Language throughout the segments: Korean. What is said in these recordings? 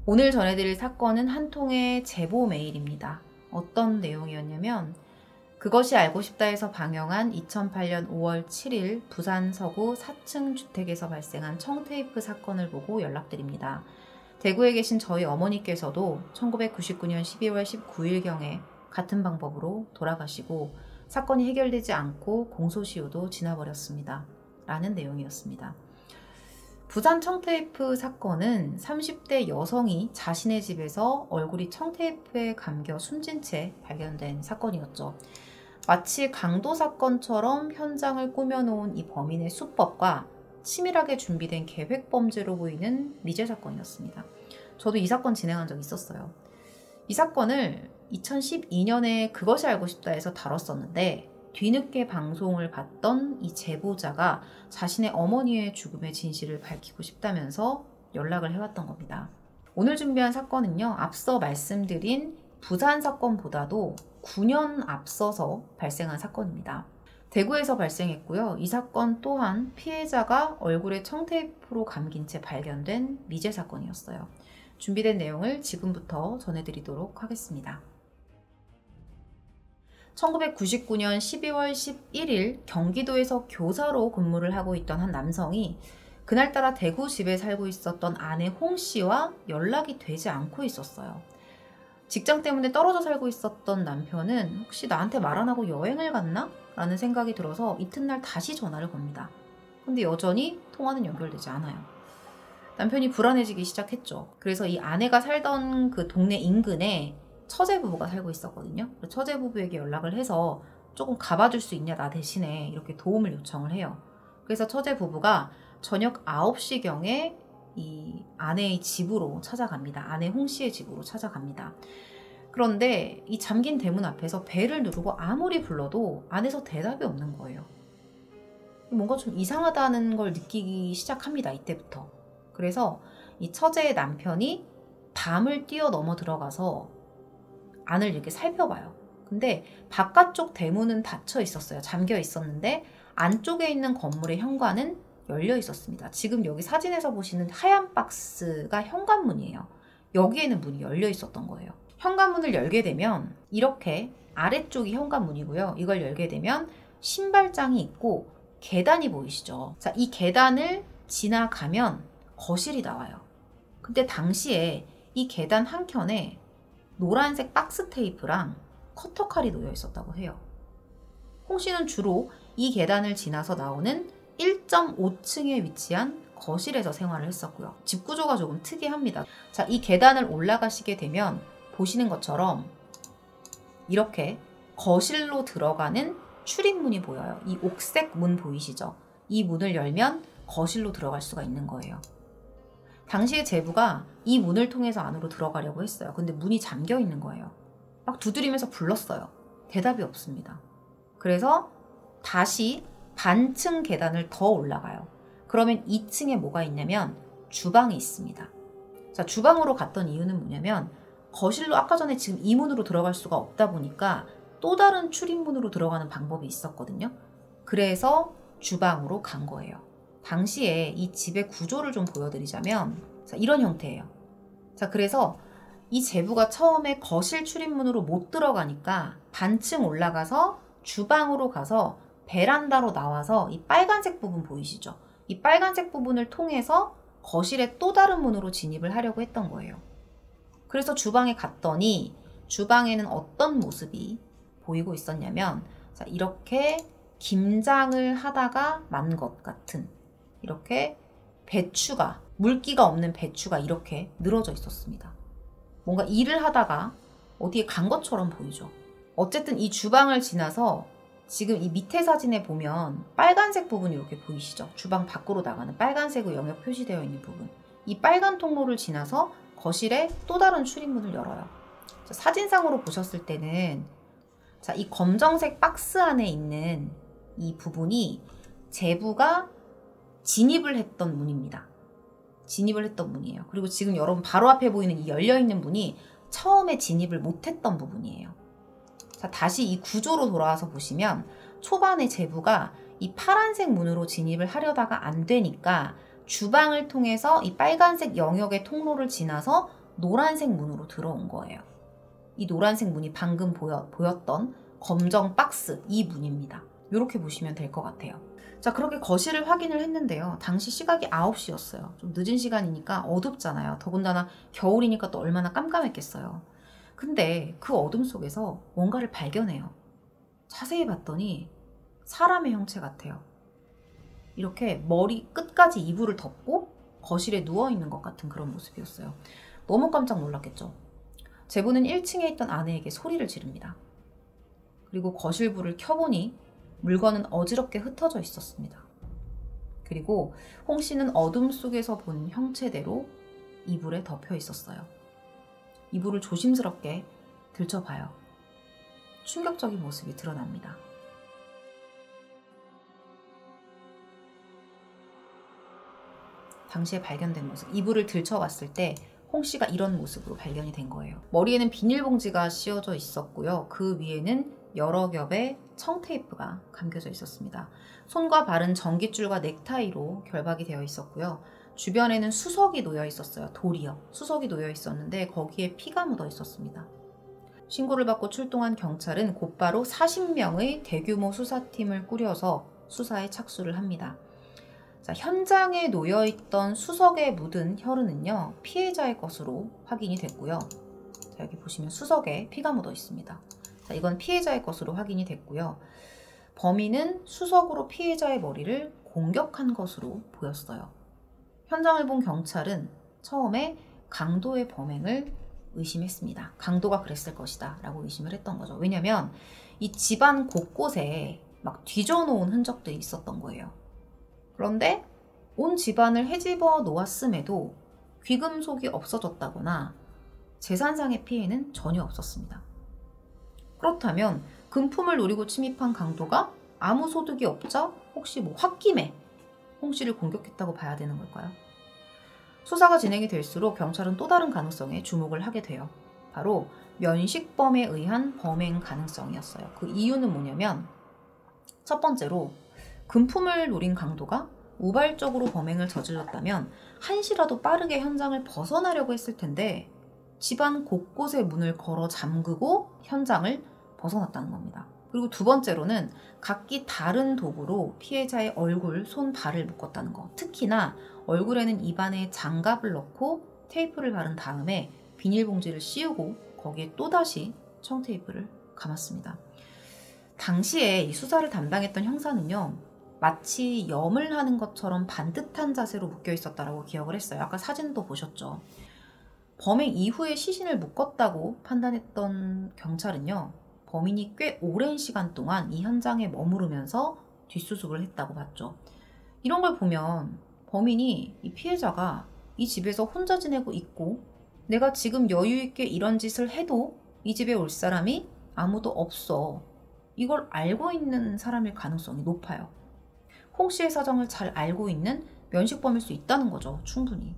오늘 전해드릴 사건은 한 통의 제보 메일입니다. 어떤 내용이었냐면 그것이 알고 싶다에서 방영한 2008년 5월 7일 부산 서구 4층 주택에서 발생한 청테이프 사건을 보고 연락드립니다. 대구에 계신 저희 어머니께서도 1999년 12월 19일경에 같은 방법으로 돌아가시고 사건이 해결되지 않고 공소시효도 지나버렸습니다. 라는 내용이었습니다. 부산 청테이프 사건은 30대 여성이 자신의 집에서 얼굴이 청테이프에 감겨 숨진 채 발견된 사건이었죠. 마치 강도 사건처럼 현장을 꾸며놓은 이 범인의 수법과 치밀하게 준비된 계획 범죄로 보이는 미제 사건이었습니다. 저도 이 사건 진행한 적이 있었어요. 이 사건을 2012년에 그것이 알고 싶다에서 다뤘었는데 뒤늦게 방송을 봤던 이 제보자가 자신의 어머니의 죽음의 진실을 밝히고 싶다면서 연락을 해왔던 겁니다. 오늘 준비한 사건은요, 앞서 말씀드린 부산 사건보다도 9년 앞서서 발생한 사건입니다. 대구에서 발생했고요. 이 사건 또한 피해자가 얼굴에 청테이프로 감긴 채 발견된 미제 사건이었어요. 준비된 내용을 지금부터 전해드리도록 하겠습니다. 1999년 12월 11일 경기도에서 교사로 근무를 하고 있던 한 남성이 그날따라 대구 집에 살고 있었던 아내 홍 씨와 연락이 되지 않고 있었어요. 직장 때문에 떨어져 살고 있었던 남편은 혹시 나한테 말 안 하고 여행을 갔나? 라는 생각이 들어서 이튿날 다시 전화를 겁니다. 근데 여전히 통화는 연결되지 않아요. 남편이 불안해지기 시작했죠. 그래서 이 아내가 살던 그 동네 인근에 처제 부부가 살고 있었거든요. 처제 부부에게 연락을 해서 조금 가봐줄 수 있냐 나 대신에 이렇게 도움을 요청을 해요. 그래서 처제 부부가 저녁 9시경에 이 아내의 집으로 찾아갑니다. 아내 홍 씨의 집으로 찾아갑니다. 그런데 이 잠긴 대문 앞에서 벨을 누르고 아무리 불러도 안에서 대답이 없는 거예요. 뭔가 좀 이상하다는 걸 느끼기 시작합니다. 이때부터. 그래서 이 처제의 남편이 밤을 뛰어넘어 들어가서 안을 이렇게 살펴봐요. 근데 바깥쪽 대문은 닫혀 있었어요. 잠겨 있었는데 안쪽에 있는 건물의 현관은 열려 있었습니다. 지금 여기 사진에서 보시는 하얀 박스가 현관문이에요. 여기에는 문이 열려 있었던 거예요. 현관문을 열게 되면 이렇게 아래쪽이 현관문이고요. 이걸 열게 되면 신발장이 있고 계단이 보이시죠? 자, 이 계단을 지나가면 거실이 나와요. 근데 당시에 이 계단 한켠에 노란색 박스 테이프랑 커터칼이 놓여 있었다고 해요. 홍 씨는 주로 이 계단을 지나서 나오는 1.5층에 위치한 거실에서 생활을 했었고요. 집 구조가 조금 특이합니다. 자, 이 계단을 올라가시게 되면 보시는 것처럼 이렇게 거실로 들어가는 출입문이 보여요. 이 옥색 문 보이시죠? 이 문을 열면 거실로 들어갈 수가 있는 거예요. 당시에 제부가 이 문을 통해서 안으로 들어가려고 했어요. 근데 문이 잠겨 있는 거예요. 막 두드리면서 불렀어요. 대답이 없습니다. 그래서 다시 반층 계단을 더 올라가요. 그러면 2층에 뭐가 있냐면 주방이 있습니다. 자, 주방으로 갔던 이유는 뭐냐면 거실로 아까 전에 지금 이 문으로 들어갈 수가 없다 보니까 또 다른 출입문으로 들어가는 방법이 있었거든요. 그래서 주방으로 간 거예요. 당시에 이 집의 구조를 좀 보여드리자면 자, 이런 형태예요. 자, 그래서 이 제부가 처음에 거실 출입문으로 못 들어가니까 반층 올라가서 주방으로 가서 베란다로 나와서 이 빨간색 부분 보이시죠? 이 빨간색 부분을 통해서 거실의 또 다른 문으로 진입을 하려고 했던 거예요. 그래서 주방에 갔더니 주방에는 어떤 모습이 보이고 있었냐면 자, 이렇게 김장을 하다가 만 것 같은 이렇게 배추가 물기가 없는 배추가 이렇게 늘어져 있었습니다. 뭔가 일을 하다가 어디에 간 것처럼 보이죠. 어쨌든 이 주방을 지나서 지금 이 밑에 사진에 보면 빨간색 부분이 이렇게 보이시죠? 주방 밖으로 나가는 빨간색으로 영역 표시되어 있는 부분. 이 빨간 통로를 지나서 거실에 또 다른 출입문을 열어요. 자, 사진상으로 보셨을 때는 자, 이 검정색 박스 안에 있는 이 부분이 제부가 진입을 했던 문입니다. 진입을 했던 문이에요. 그리고 지금 여러분 바로 앞에 보이는 이 열려있는 문이 처음에 진입을 못했던 부분이에요. 자, 다시 이 구조로 돌아와서 보시면 초반에 제부가 이 파란색 문으로 진입을 하려다가 안 되니까 주방을 통해서 이 빨간색 영역의 통로를 지나서 노란색 문으로 들어온 거예요. 이 노란색 문이 방금 보였던 검정 박스, 이 문입니다. 이렇게 보시면 될 것 같아요. 자, 그렇게 거실을 확인을 했는데요. 당시 시각이 9시였어요. 좀 늦은 시간이니까 어둡잖아요. 더군다나 겨울이니까 또 얼마나 깜깜했겠어요. 근데 그 어둠 속에서 뭔가를 발견해요. 자세히 봤더니 사람의 형체 같아요. 이렇게 머리 끝까지 이불을 덮고 거실에 누워있는 것 같은 그런 모습이었어요. 너무 깜짝 놀랐겠죠. 제부는 1층에 있던 아내에게 소리를 지릅니다. 그리고 거실불을 켜보니 물건은 어지럽게 흩어져 있었습니다. 그리고 홍 씨는 어둠 속에서 본 형체대로 이불에 덮여 있었어요. 이불을 조심스럽게 들춰봐요. 충격적인 모습이 드러납니다. 당시에 발견된 모습, 이불을 들춰봤을 때 홍 씨가 이런 모습으로 발견이 된 거예요. 머리에는 비닐봉지가 씌워져 있었고요. 그 위에는 여러 겹의 청테이프가 감겨져 있었습니다. 손과 발은 전깃줄과 넥타이로 결박이 되어 있었고요. 주변에는 수석이 놓여 있었어요. 돌이요. 수석이 놓여 있었는데 거기에 피가 묻어 있었습니다. 신고를 받고 출동한 경찰은 곧바로 40명의 대규모 수사팀을 꾸려서 수사에 착수를 합니다. 자, 현장에 놓여있던 수석에 묻은 혈흔은요, 피해자의 것으로 확인이 됐고요. 자, 여기 보시면 수석에 피가 묻어 있습니다. 자, 이건 피해자의 것으로 확인이 됐고요. 범인은 수석으로 피해자의 머리를 공격한 것으로 보였어요. 현장을 본 경찰은 처음에 강도의 범행을 의심했습니다. 강도가 그랬을 것이다 라고 의심을 했던 거죠. 왜냐면 이 집안 곳곳에 막 뒤져놓은 흔적들이 있었던 거예요. 그런데 온 집안을 헤집어 놓았음에도 귀금속이 없어졌다거나 재산상의 피해는 전혀 없었습니다. 그렇다면 금품을 노리고 침입한 강도가 아무 소득이 없자 혹시 홧김에 홍 씨를 공격했다고 봐야 되는 걸까요? 수사가 진행이 될수록 경찰은 또 다른 가능성에 주목을 하게 돼요. 바로 면식범에 의한 범행 가능성이었어요. 그 이유는 뭐냐면 첫 번째로 금품을 노린 강도가 우발적으로 범행을 저질렀다면 한시라도 빠르게 현장을 벗어나려고 했을 텐데 집안 곳곳에 문을 걸어 잠그고 현장을 벗어났다는 겁니다. 그리고 두 번째로는 각기 다른 도구로 피해자의 얼굴, 손, 발을 묶었다는 거. 특히나 얼굴에는 입안에 장갑을 넣고 테이프를 바른 다음에 비닐봉지를 씌우고 거기에 또다시 청테이프를 감았습니다. 당시에 이 수사를 담당했던 형사는요, 마치 염을 하는 것처럼 반듯한 자세로 묶여 있었다라고 기억을 했어요. 아까 사진도 보셨죠. 범행 이후에 시신을 묶었다고 판단했던 경찰은요, 범인이 꽤 오랜 시간 동안 이 현장에 머무르면서 뒷수습을 했다고 봤죠. 이런 걸 보면 범인이 이 피해자가 이 집에서 혼자 지내고 있고 내가 지금 여유 있게 이런 짓을 해도 이 집에 올 사람이 아무도 없어. 이걸 알고 있는 사람일 가능성이 높아요. 홍 씨의 사정을 잘 알고 있는 면식범일 수 있다는 거죠. 충분히.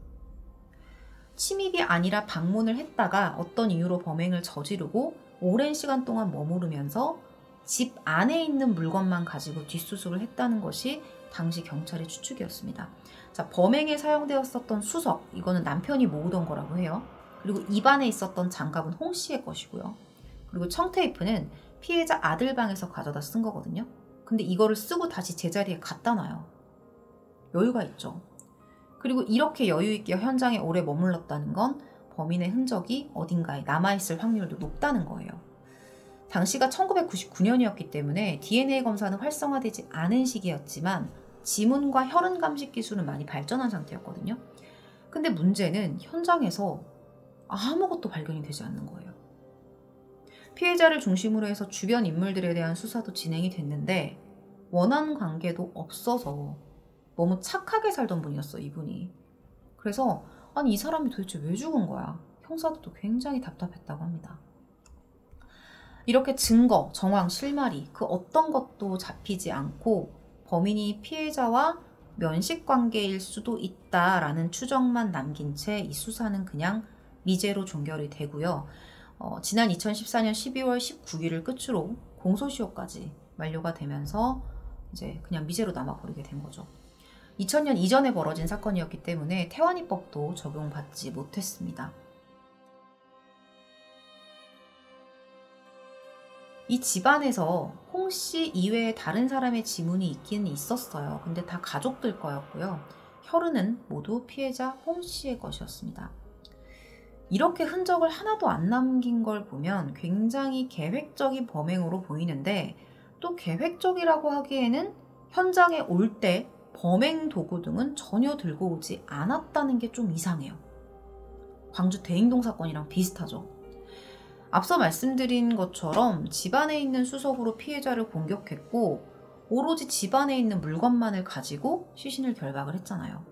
침입이 아니라 방문을 했다가 어떤 이유로 범행을 저지르고 오랜 시간 동안 머무르면서 집 안에 있는 물건만 가지고 뒷수습을 했다는 것이 당시 경찰의 추측이었습니다. 자, 범행에 사용되었었던 수석, 이거는 남편이 모으던 거라고 해요. 그리고 입안에 있었던 장갑은 홍 씨의 것이고요. 그리고 청테이프는 피해자 아들 방에서 가져다 쓴 거거든요. 근데 이거를 쓰고 다시 제자리에 갖다 놔요. 여유가 있죠. 그리고 이렇게 여유 있게 현장에 오래 머물렀다는 건 범인의 흔적이 어딘가에 남아있을 확률도 높다는 거예요. 당시가 1999년이었기 때문에 DNA 검사는 활성화되지 않은 시기였지만 지문과 혈흔 감식 기술은 많이 발전한 상태였거든요. 근데 문제는 현장에서 아무것도 발견이 되지 않는 거예요. 피해자를 중심으로 해서 주변 인물들에 대한 수사도 진행이 됐는데 원한 관계도 없어서 너무 착하게 살던 분이었어, 이분이. 그래서 아니 이 사람이 도대체 왜 죽은 거야? 형사들도 굉장히 답답했다고 합니다. 이렇게 증거, 정황, 실마리 그 어떤 것도 잡히지 않고 범인이 피해자와 면식관계일 수도 있다라는 추정만 남긴 채 이 수사는 그냥 미제로 종결이 되고요. 지난 2014년 12월 19일을 끝으로 공소시효까지 만료가 되면서 이제 그냥 미제로 남아버리게 된 거죠. 2000년 이전에 벌어진 사건이었기 때문에 태완이법도 적용받지 못했습니다. 이 집안에서 홍 씨 이외에 다른 사람의 지문이 있기는 있었어요. 근데 다 가족들 거였고요. 혈흔은 모두 피해자 홍 씨의 것이었습니다. 이렇게 흔적을 하나도 안 남긴 걸 보면 굉장히 계획적인 범행으로 보이는데, 또 계획적이라고 하기에는 현장에 올 때 범행 도구 등은 전혀 들고 오지 않았다는 게 좀 이상해요. 광주 대행동 사건이랑 비슷하죠. 앞서 말씀드린 것처럼 집안에 있는 수석으로 피해자를 공격했고, 오로지 집안에 있는 물건만을 가지고 시신을 결박을 했잖아요.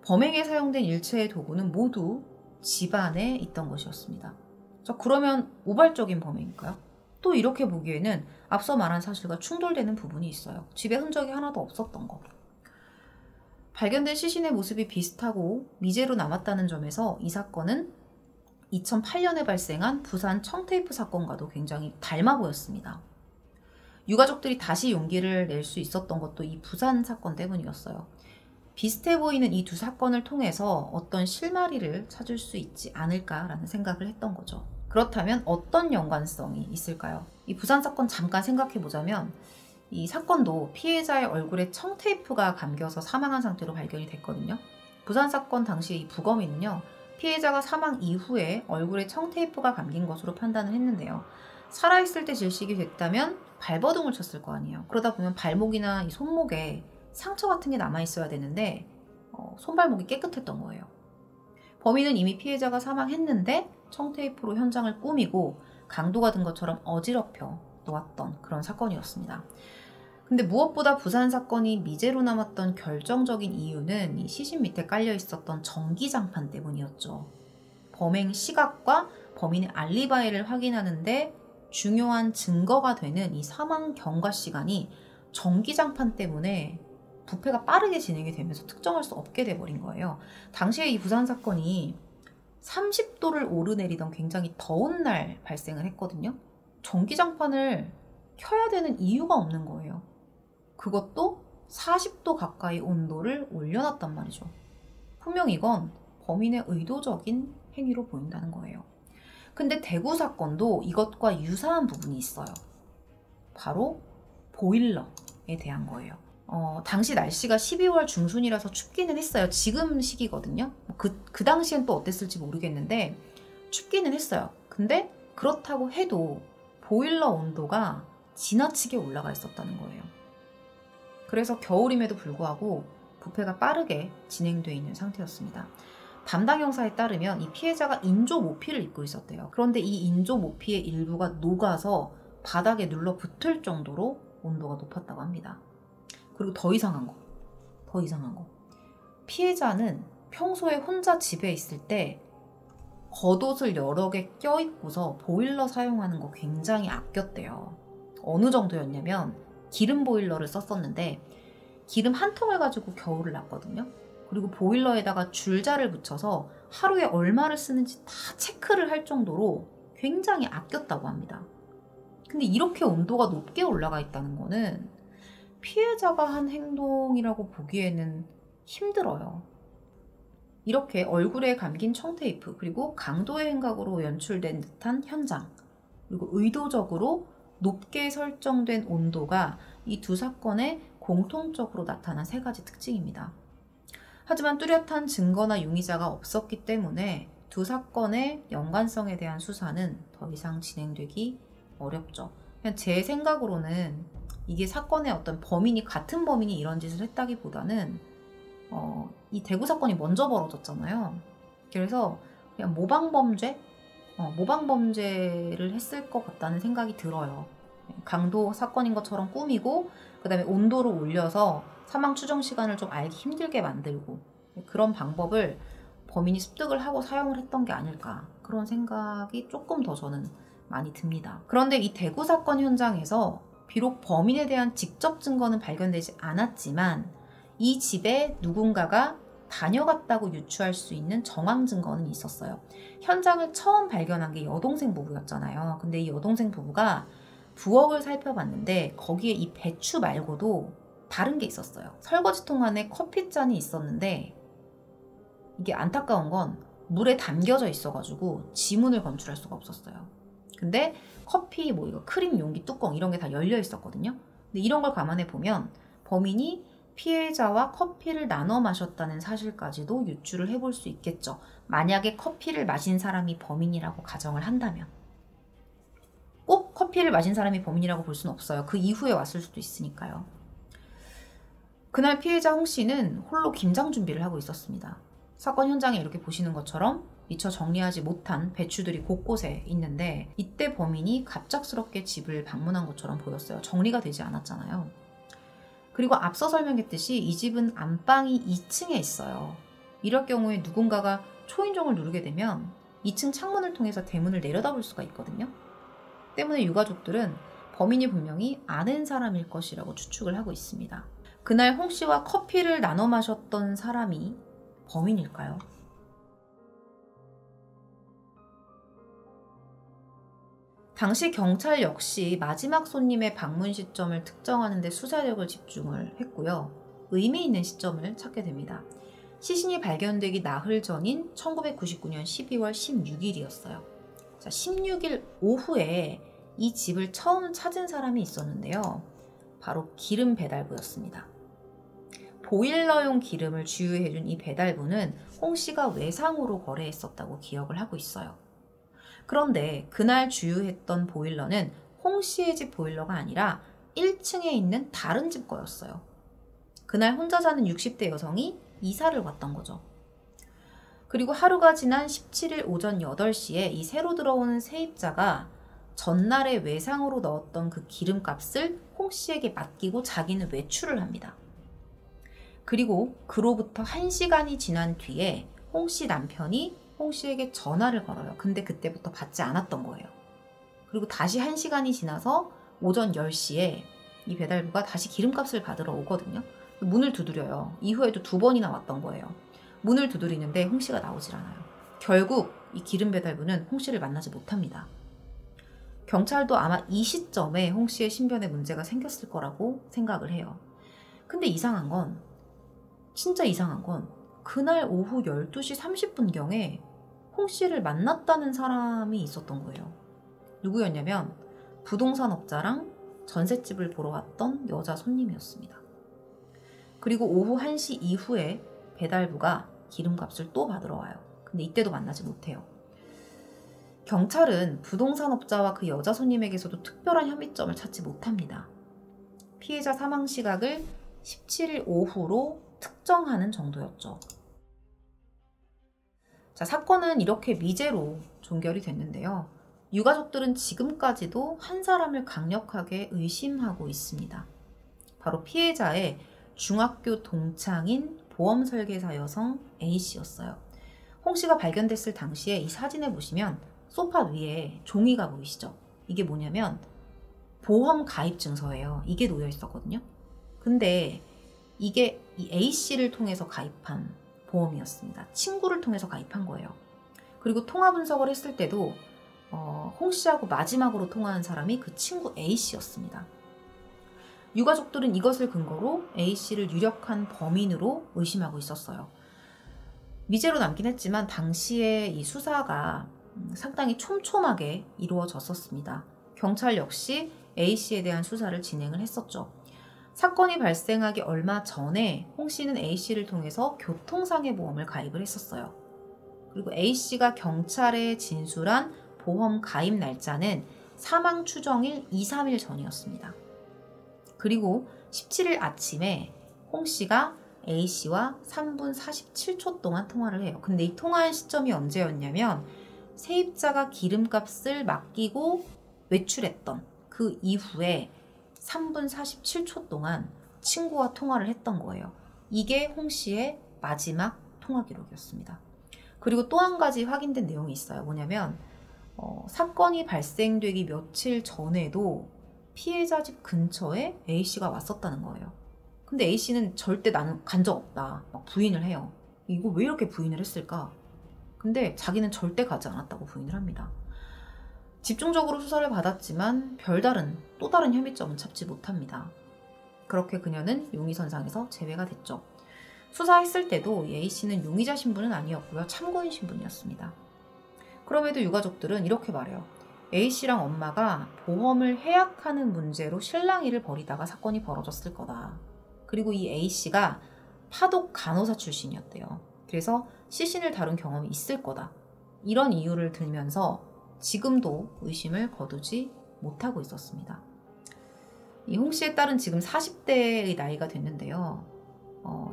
범행에 사용된 일체의 도구는 모두 집안에 있던 것이었습니다. 자, 그러면 우발적인 범행일까요? 또 이렇게 보기에는 앞서 말한 사실과 충돌되는 부분이 있어요. 집에 흔적이 하나도 없었던 거. 발견된 시신의 모습이 비슷하고 미제로 남았다는 점에서 이 사건은 2008년에 발생한 부산 청테이프 사건과도 굉장히 닮아 보였습니다. 유가족들이 다시 용기를 낼 수 있었던 것도 이 부산 사건 때문이었어요. 비슷해 보이는 이 두 사건을 통해서 어떤 실마리를 찾을 수 있지 않을까라는 생각을 했던 거죠. 그렇다면 어떤 연관성이 있을까요? 이 부산 사건 잠깐 생각해 보자면, 이 사건도 피해자의 얼굴에 청테이프가 감겨서 사망한 상태로 발견이 됐거든요. 부산 사건 당시 이 부검인은요, 피해자가 사망 이후에 얼굴에 청테이프가 감긴 것으로 판단을 했는데요. 살아있을 때 질식이 됐다면 발버둥을 쳤을 거 아니에요. 그러다 보면 발목이나 이 손목에 상처 같은 게 남아있어야 되는데 손발목이 깨끗했던 거예요. 범인은 이미 피해자가 사망했는데 청테이프로 현장을 꾸미고 강도가 든 것처럼 어지럽혀 놓았던 그런 사건이었습니다. 근데 무엇보다 부산 사건이 미제로 남았던 결정적인 이유는 이 시신 밑에 깔려 있었던 전기장판 때문이었죠. 범행 시각과 범인의 알리바이를 확인하는데 중요한 증거가 되는 이 사망 경과 시간이 전기장판 때문에 부패가 빠르게 진행이 되면서 특정할 수 없게 돼버린 거예요. 당시에 이 부산 사건이 30도를 오르내리던 굉장히 더운 날 발생을 했거든요. 전기장판을 켜야 되는 이유가 없는 거예요. 그것도 40도 가까이 온도를 올려놨단 말이죠. 분명 이건 범인의 의도적인 행위로 보인다는 거예요. 근데 대구 사건도 이것과 유사한 부분이 있어요. 바로 보일러에 대한 거예요. 당시 날씨가 12월 중순이라서 춥기는 했어요. 지금 시기거든요. 그 당시엔 또 어땠을지 모르겠는데 춥기는 했어요. 근데 그렇다고 해도 보일러 온도가 지나치게 올라가 있었다는 거예요. 그래서 겨울임에도 불구하고 부패가 빠르게 진행되어 있는 상태였습니다. 담당 형사에 따르면 이 피해자가 인조 모피를 입고 있었대요. 그런데 이 인조 모피의 일부가 녹아서 바닥에 눌러붙을 정도로 온도가 높았다고 합니다. 그리고 더 이상한 거. 피해자는 평소에 혼자 집에 있을 때 겉옷을 여러 개 껴입고서 보일러 사용하는 거 굉장히 아꼈대요. 어느 정도였냐면 기름 보일러를 썼었는데 기름 한 통을 가지고 겨울을 났거든요. 그리고 보일러에다가 줄자를 붙여서 하루에 얼마를 쓰는지 다 체크를 할 정도로 굉장히 아꼈다고 합니다. 근데 이렇게 온도가 높게 올라가 있다는 거는 피해자가 한 행동이라고 보기에는 힘들어요. 이렇게 얼굴에 감긴 청테이프, 그리고 강도의 행각으로 연출된 듯한 현장, 그리고 의도적으로 높게 설정된 온도가 이 두 사건의 공통적으로 나타난 세 가지 특징입니다. 하지만 뚜렷한 증거나 용의자가 없었기 때문에 두 사건의 연관성에 대한 수사는 더 이상 진행되기 어렵죠. 그냥 제 생각으로는 이게 사건의 어떤 범인이 같은 범인이 이런 짓을 했다기보다는 이 대구 사건이 먼저 벌어졌잖아요. 그래서 그냥 모방범죄를 했을 것 같다는 생각이 들어요. 강도 사건인 것처럼 꾸미고 그 다음에 온도를 올려서 사망 추정 시간을 좀 알기 힘들게 만들고, 그런 방법을 범인이 습득을 하고 사용을 했던 게 아닐까, 그런 생각이 조금 더 저는 많이 듭니다. 그런데 이 대구 사건 현장에서 비록 범인에 대한 직접 증거는 발견되지 않았지만 이 집에 누군가가 다녀갔다고 유추할 수 있는 정황 증거는 있었어요. 현장을 처음 발견한 게 여동생 부부였잖아요. 근데 이 여동생 부부가 부엌을 살펴봤는데 거기에 이 배추 말고도 다른 게 있었어요. 설거지통 안에 커피잔이 있었는데 이게 안타까운 건 물에 담겨져 있어가지고 지문을 검출할 수가 없었어요. 근데 커피 뭐 이거 크림 용기 뚜껑 이런 게 다 열려 있었거든요. 근데 이런 걸 감안해 보면 범인이 피해자와 커피를 나눠 마셨다는 사실까지도 유추를 해볼 수 있겠죠. 만약에 커피를 마신 사람이 범인이라고 가정을 한다면. 꼭 커피를 마신 사람이 범인이라고 볼 수는 없어요. 그 이후에 왔을 수도 있으니까요. 그날 피해자 홍 씨는 홀로 김장 준비를 하고 있었습니다. 사건 현장에 이렇게 보시는 것처럼 미처 정리하지 못한 배추들이 곳곳에 있는데 이때 범인이 갑작스럽게 집을 방문한 것처럼 보였어요. 정리가 되지 않았잖아요. 그리고 앞서 설명했듯이 이 집은 안방이 2층에 있어요. 이럴 경우에 누군가가 초인종을 누르게 되면 2층 창문을 통해서 대문을 내려다볼 수가 있거든요. 때문에 유가족들은 범인이 분명히 아는 사람일 것이라고 추측을 하고 있습니다. 그날 홍 씨와 커피를 나눠 마셨던 사람이 범인일까요? 당시 경찰 역시 마지막 손님의 방문 시점을 특정하는 데 수사력을 집중을 했고요. 의미 있는 시점을 찾게 됩니다. 시신이 발견되기 나흘 전인 1999년 12월 16일이었어요. 자, 16일 오후에 이 집을 처음 찾은 사람이 있었는데요. 바로 기름 배달부였습니다. 보일러용 기름을 주유해준 이 배달부는 홍 씨가 외상으로 거래했었다고 기억을 하고 있어요. 그런데 그날 주유했던 보일러는 홍 씨의 집 보일러가 아니라 1층에 있는 다른 집 거였어요. 그날 혼자 사는 60대 여성이 이사를 왔던 거죠. 그리고 하루가 지난 17일 오전 8시에 이 새로 들어온 세입자가 전날에 외상으로 넣었던 그 기름값을 홍 씨에게 맡기고 자기는 외출을 합니다. 그리고 그로부터 1시간이 지난 뒤에 홍 씨 남편이 홍 씨에게 전화를 걸어요. 근데 그때부터 받지 않았던 거예요. 그리고 다시 1시간이 지나서 오전 10시에 이 배달부가 다시 기름값을 받으러 오거든요. 문을 두드려요. 이후에도 2번이나 왔던 거예요. 문을 두드리는데 홍 씨가 나오질 않아요. 결국 이 기름 배달부는 홍 씨를 만나지 못합니다. 경찰도 아마 이 시점에 홍 씨의 신변에 문제가 생겼을 거라고 생각을 해요. 근데 이상한 건, 진짜 이상한 건 그날 오후 12시 30분경에 홍 씨를 만났다는 사람이 있었던 거예요. 누구였냐면 부동산 업자랑 전셋집을 보러 왔던 여자 손님이었습니다. 그리고 오후 1시 이후에 배달부가 기름값을 또 받으러 와요. 근데 이때도 만나지 못해요. 경찰은 부동산 업자와 그 여자 손님에게서도 특별한 혐의점을 찾지 못합니다. 피해자 사망 시각을 17일 오후로 특정하는 정도였죠. 자, 사건은 이렇게 미제로 종결이 됐는데요. 유가족들은 지금까지도 한 사람을 강력하게 의심하고 있습니다. 바로 피해자의 중학교 동창인 보험 설계사 여성 A씨였어요. 홍 씨가 발견됐을 당시에 이 사진에 보시면 소파 위에 종이가 보이시죠? 이게 뭐냐면 보험 가입 증서예요. 이게 놓여 있었거든요. 근데 이게 이 A씨를 통해서 가입한 보험이었습니다. 친구를 통해서 가입한 거예요. 그리고 통화 분석을 했을 때도 홍 씨하고 마지막으로 통화한 사람이 그 친구 A씨였습니다. 유가족들은 이것을 근거로 A씨를 유력한 범인으로 의심하고 있었어요. 미제로 남긴 했지만 당시에 이 수사가 상당히 촘촘하게 이루어졌었습니다. 경찰 역시 A씨에 대한 수사를 진행을 했었죠. 사건이 발생하기 얼마 전에 홍 씨는 A씨를 통해서 교통상해 보험을 가입을 했었어요. 그리고 A씨가 경찰에 진술한 보험 가입 날짜는 사망 추정일 2, 3일 전이었습니다. 그리고 17일 아침에 홍 씨가 A씨와 3분 47초 동안 통화를 해요. 근데 이 통화한 시점이 언제였냐면 세입자가 기름값을 맡기고 외출했던 그 이후에 3분 47초 동안 친구와 통화를 했던 거예요. 이게 홍 씨의 마지막 통화 기록이었습니다. 그리고 또 한 가지 확인된 내용이 있어요. 뭐냐면 사건이 발생되기 며칠 전에도 피해자 집 근처에 A씨가 왔었다는 거예요. 근데 A씨는 절대 나는 간 적 없다 막 부인을 해요. 이거 왜 이렇게 부인을 했을까? 근데 자기는 절대 가지 않았다고 부인을 합니다. 집중적으로 수사를 받았지만 별다른 또 다른 혐의점은 찾지 못합니다. 그렇게 그녀는 용의선상에서 제외가 됐죠. 수사했을 때도 A씨는 용의자 신분은 아니었고요. 참고인 신분이었습니다. 그럼에도 유가족들은 이렇게 말해요. A씨랑 엄마가 보험을 해약하는 문제로 실랑이를 벌이다가 사건이 벌어졌을 거다. 그리고 이 A씨가 파독 간호사 출신이었대요. 그래서 시신을 다룬 경험이 있을 거다. 이런 이유를 들면서 지금도 의심을 거두지 못하고 있었습니다. 이 홍씨의 딸은 지금 40대의 나이가 됐는데요.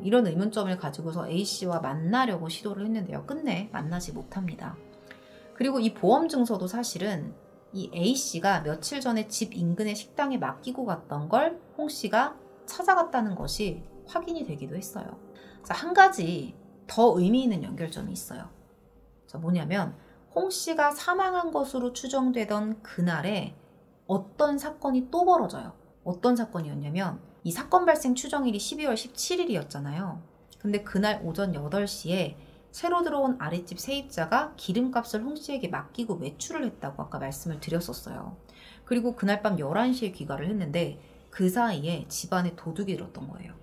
이런 의문점을 가지고서 A씨와 만나려고 시도를 했는데요. 끝내 만나지 못합니다. 그리고 이 보험 증서도 사실은 이 A씨가 며칠 전에 집 인근의 식당에 맡기고 갔던 걸 홍씨가 찾아갔다는 것이 확인이 되기도 했어요. 자, 한 가지 더 의미 있는 연결점이 있어요. 자, 뭐냐면 홍씨가 사망한 것으로 추정되던 그날에 어떤 사건이 또 벌어져요. 어떤 사건이었냐면 이 사건 발생 추정일이 12월 17일이었잖아요. 근데 그날 오전 8시에 새로 들어온 아랫집 세입자가 기름값을 홍씨에게 맡기고 외출을 했다고 아까 말씀을 드렸었어요. 그리고 그날 밤 11시에 귀가를 했는데 그 사이에 집안에 도둑이 들었던 거예요.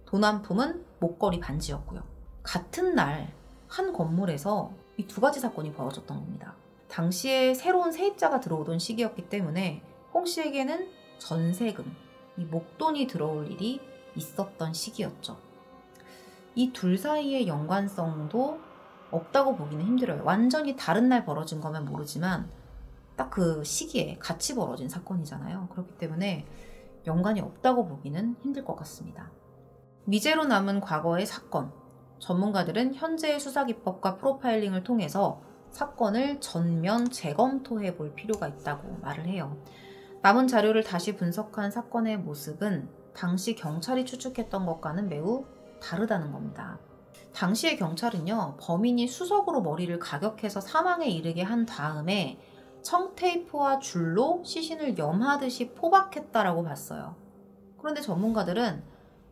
도난품은 목걸이 반지였고요. 같은 날 한 건물에서 이 두 가지 사건이 벌어졌던 겁니다. 당시에 새로운 세입자가 들어오던 시기였기 때문에 홍씨에게는 전세금, 이 목돈이 들어올 일이 있었던 시기였죠. 이 둘 사이의 연관성도 없다고 보기는 힘들어요. 완전히 다른 날 벌어진 거면 모르지만 딱 그 시기에 같이 벌어진 사건이잖아요. 그렇기 때문에 연관이 없다고 보기는 힘들 것 같습니다. 미제로 남은 과거의 사건, 전문가들은 현재의 수사기법과 프로파일링을 통해서 사건을 전면 재검토해 볼 필요가 있다고 말을 해요. 남은 자료를 다시 분석한 사건의 모습은 당시 경찰이 추측했던 것과는 매우 다르다는 겁니다. 당시의 경찰은요, 범인이 수석으로 머리를 가격해서 사망에 이르게 한 다음에 청테이프와 줄로 시신을 염하듯이 포박했다라고 봤어요. 그런데 전문가들은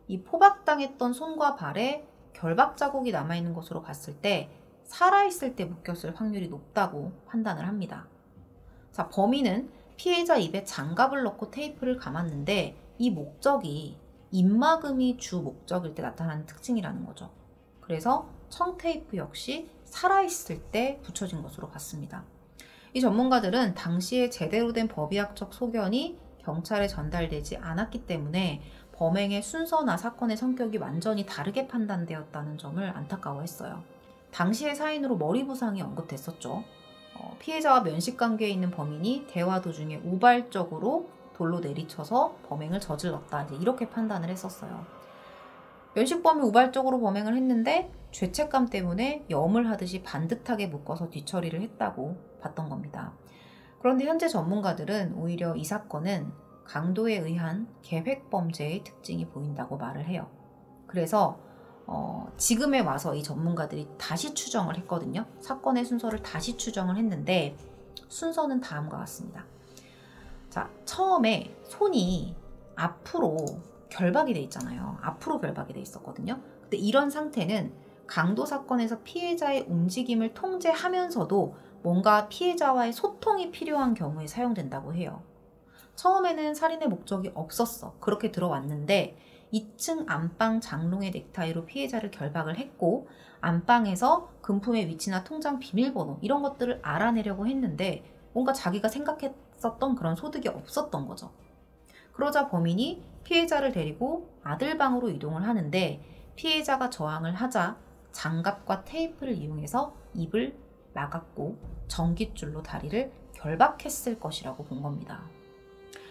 이 포박당했던 손과 발에 결박 자국이 남아있는 것으로 봤을 때 살아있을 때 묶였을 확률이 높다고 판단을 합니다. 자, 범인은 피해자 입에 장갑을 넣고 테이프를 감았는데 이 목적이 입막음이 주 목적일 때 나타나는 특징이라는 거죠. 그래서 청테이프 역시 살아있을 때 붙여진 것으로 봤습니다. 이 전문가들은 당시에 제대로 된 법의학적 소견이 경찰에 전달되지 않았기 때문에 범행의 순서나 사건의 성격이 완전히 다르게 판단되었다는 점을 안타까워했어요. 당시의 사인으로 머리 부상이 언급됐었죠. 피해자와 면식관계에 있는 범인이 대화 도중에 우발적으로 돌로 내리쳐서 범행을 저질렀다. 이렇게 판단을 했었어요. 면식범이 우발적으로 범행을 했는데 죄책감 때문에 염을 하듯이 반듯하게 묶어서 뒤처리를 했다고 봤던 겁니다. 그런데 현재 전문가들은 오히려 이 사건은 강도에 의한 계획범죄의 특징이 보인다고 말을 해요. 그래서 지금에 와서 이 전문가들이 다시 추정을 했거든요. 사건의 순서를 다시 추정을 했는데 순서는 다음과 같습니다. 자, 처음에 손이 앞으로 결박이 돼 있잖아요. 앞으로 결박이 돼 있었거든요. 근데 이런 상태는 강도 사건에서 피해자의 움직임을 통제하면서도 뭔가 피해자와의 소통이 필요한 경우에 사용된다고 해요. 처음에는 살인의 목적이 없었어. 그렇게 들어왔는데 2층 안방 장롱의 넥타이로 피해자를 결박을 했고 안방에서 금품의 위치나 통장 비밀번호 이런 것들을 알아내려고 했는데 뭔가 자기가 생각했었던 그런 소득이 없었던 거죠. 그러자 범인이 피해자를 데리고 아들 방으로 이동을 하는데 피해자가 저항을 하자 장갑과 테이프를 이용해서 입을 막았고 전깃줄로 다리를 결박했을 것이라고 본 겁니다.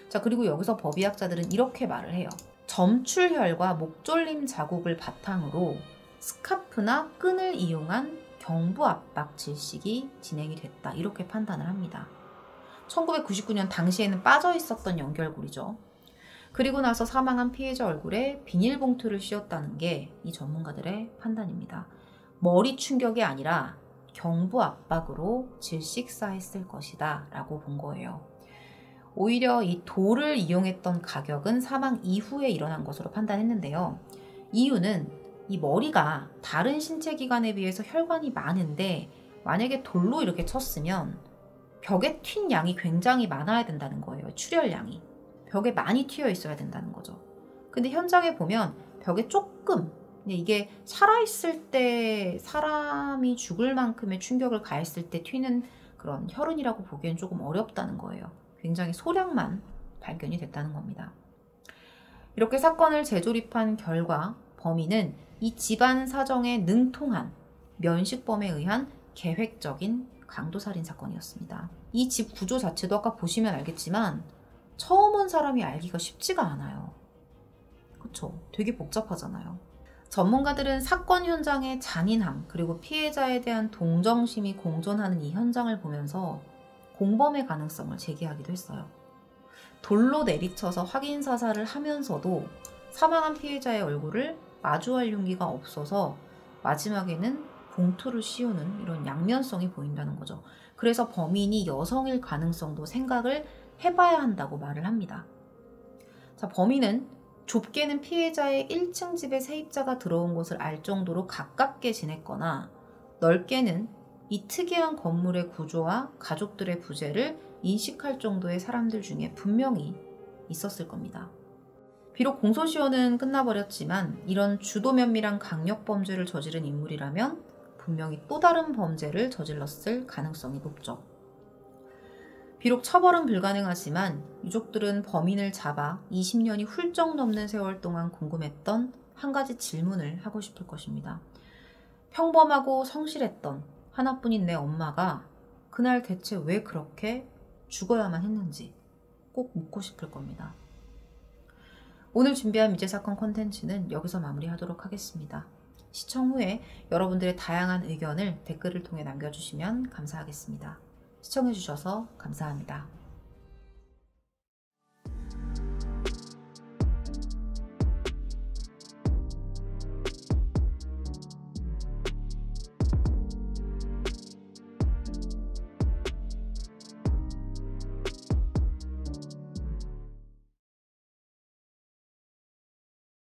자, 그리고 여기서 법의학자들은 이렇게 말을 해요. 점출혈과 목졸림 자국을 바탕으로 스카프나 끈을 이용한 경부 압박 질식이 진행이 됐다. 이렇게 판단을 합니다. 1999년 당시에는 빠져 있었던 연결고리죠. 그리고 나서 사망한 피해자 얼굴에 비닐봉투를 씌웠다는 게 이 전문가들의 판단입니다. 머리 충격이 아니라 경부 압박으로 질식사했을 것이다 라고 본 거예요. 오히려 이 돌을 이용했던 가격은 사망 이후에 일어난 것으로 판단했는데요. 이유는 이 머리가 다른 신체 기관에 비해서 혈관이 많은데 만약에 돌로 이렇게 쳤으면 벽에 튄 양이 굉장히 많아야 된다는 거예요. 출혈량이. 벽에 많이 튀어 있어야 된다는 거죠. 근데 현장에 보면 벽에 조금, 이게 살아있을 때 사람이 죽을 만큼의 충격을 가했을 때 튀는 그런 혈흔이라고 보기엔 조금 어렵다는 거예요. 굉장히 소량만 발견이 됐다는 겁니다. 이렇게 사건을 재조립한 결과 범인은 이 집안 사정에 능통한 면식범에 의한 계획적인 강도살인 사건이었습니다. 이 집 구조 자체도 아까 보시면 알겠지만 처음 온 사람이 알기가 쉽지가 않아요. 그쵸? 되게 복잡하잖아요. 전문가들은 사건 현장의 잔인함 그리고 피해자에 대한 동정심이 공존하는 이 현장을 보면서 공범의 가능성을 제기하기도 했어요. 돌로 내리쳐서 확인 사살을 하면서도 사망한 피해자의 얼굴을 마주할 용기가 없어서 마지막에는 봉투를 씌우는 이런 양면성이 보인다는 거죠. 그래서 범인이 여성일 가능성도 생각을 해봐야 한다고 말을 합니다. 자, 범인은 좁게는 피해자의 1층 집에 세입자가 들어온 것을 알 정도로 가깝게 지냈거나 넓게는 이 특이한 건물의 구조와 가족들의 부재를 인식할 정도의 사람들 중에 분명히 있었을 겁니다. 비록 공소시효는 끝나버렸지만 이런 주도면밀한 강력범죄를 저지른 인물이라면 분명히 또 다른 범죄를 저질렀을 가능성이 높죠. 비록 처벌은 불가능하지만 유족들은 범인을 잡아 20년이 훌쩍 넘는 세월 동안 궁금했던 한 가지 질문을 하고 싶을 것입니다. 평범하고 성실했던 하나뿐인 내 엄마가 그날 대체 왜 그렇게 죽어야만 했는지 꼭 묻고 싶을 겁니다. 오늘 준비한 미제 사건 콘텐츠는 여기서 마무리하도록 하겠습니다. 시청 후에 여러분들의 다양한 의견을 댓글을 통해 남겨주시면 감사하겠습니다. 시청해주셔서 감사합니다.